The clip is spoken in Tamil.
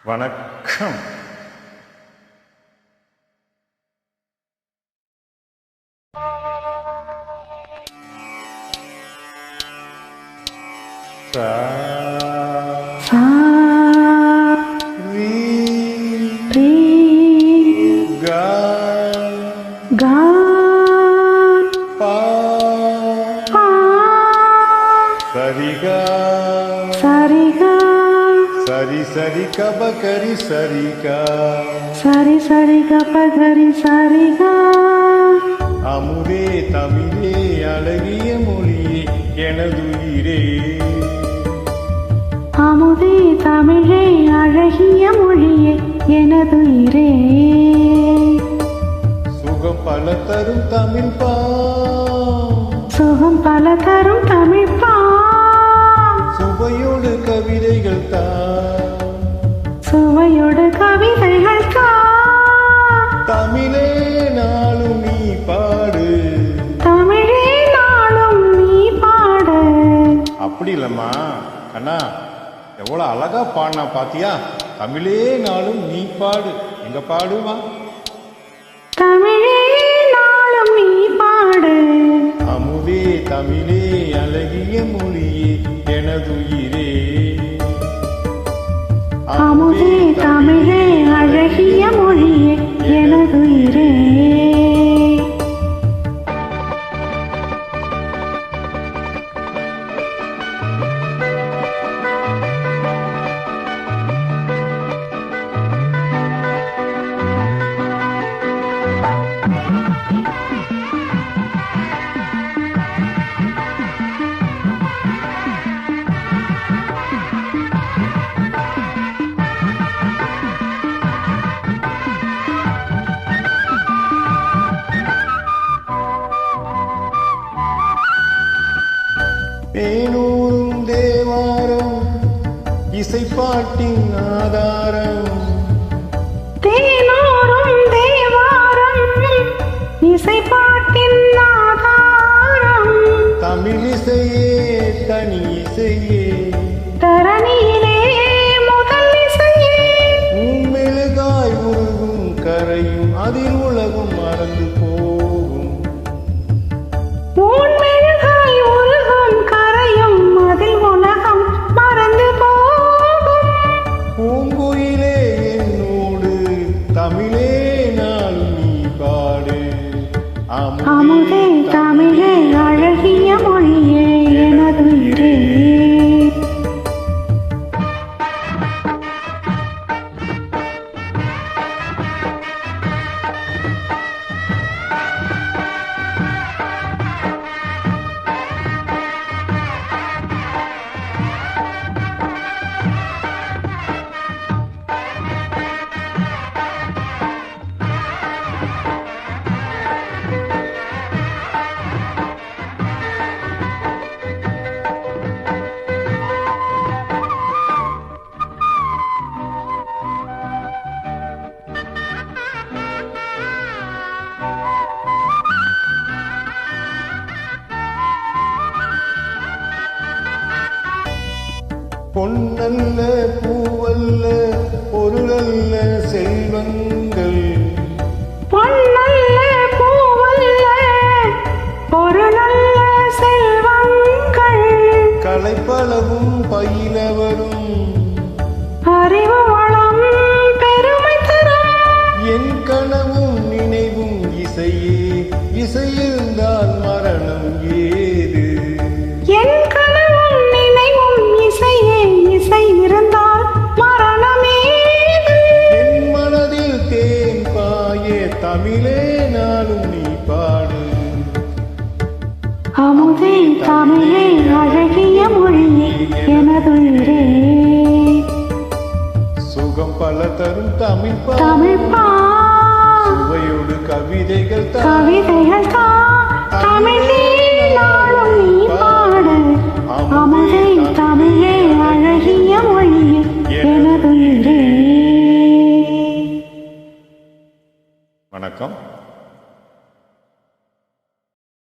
வணக்கம். சரி சரி கபகரி சரிகா சரி சரி கபகரி சரிகா அமுதே தமிழே அழகிய மொழியே எனதுயிரே. அமுதே தமிழே அழகிய மொழியே எனதுயிரே. சுகம் பல தரும் தமிழ் பா, சுகம் பல தரும் தமிழ் பா, சுவையோடு கவிதைகள் தா, சுவையோடு கவிதைகள் தா. தமிழே நாளும் நீ பாடு, தமிழே நாளும் நீ பாடு. அப்படி இல்லம்மா கண்ணா, எவ்வளவு அழகா பாடினா பாத்தியா? தமிழே நாளும் நீ பாடு, எங்க பாடுமா? தமிழே நாளும் நீ பாடு. அமுதே தமிழே அழகிய மொழியே எனதுயிரே. அமுதே தமிழே அழகிய மொழியே எனதுயிரே. தேனூரும் தேவாரம் இசைப்பாட்டின் ஆதாரம், தேனூரும் தேவாரம் இசைப்பாட்டின் ஆதாரம். தமிழ் இசையே தனி இசையே, தரணியிலே முதல் இசையே. மெழுகாய் உருகும் கரையும் அதில் உலகம் மறந்து போகும். மெழுகாய் உருகும் கரையும் அதில் உலகம் மறந்து போகும். பூங்குயிலே என்னோடு தமிழே நாளும் நீ பாடு. அமுதே தமிழே அழகிய மொழியே எனதுயிரே. பொன்னல்ல பூவல்ல பொருளல்ல செல்வங்கள், பொன்னல்ல பூவல்ல பொருளல்ல செல்வங்கள். கலைப்பளவும் பயிலவரும் அறிவு வளம் பெருமை தரும். என் கனவும் நினைவும் இசையே, இசையிருந்தால் மரணம் ஏது? என் கனவும் நினைவும் இசையே, இசை இருந்தால் மரணமேது? என் மனதில் தேன் பாயே தமிழே நாளும் நீ பாடு. அமுதே தமிழே அழகிய மொழியே எனதுயிரே. சுகம் பல தரும் தமிழ் பா, தமிழ் பா, சுவையோடு கவிதைகள் தா, கவிதைகள் தா. தமிழே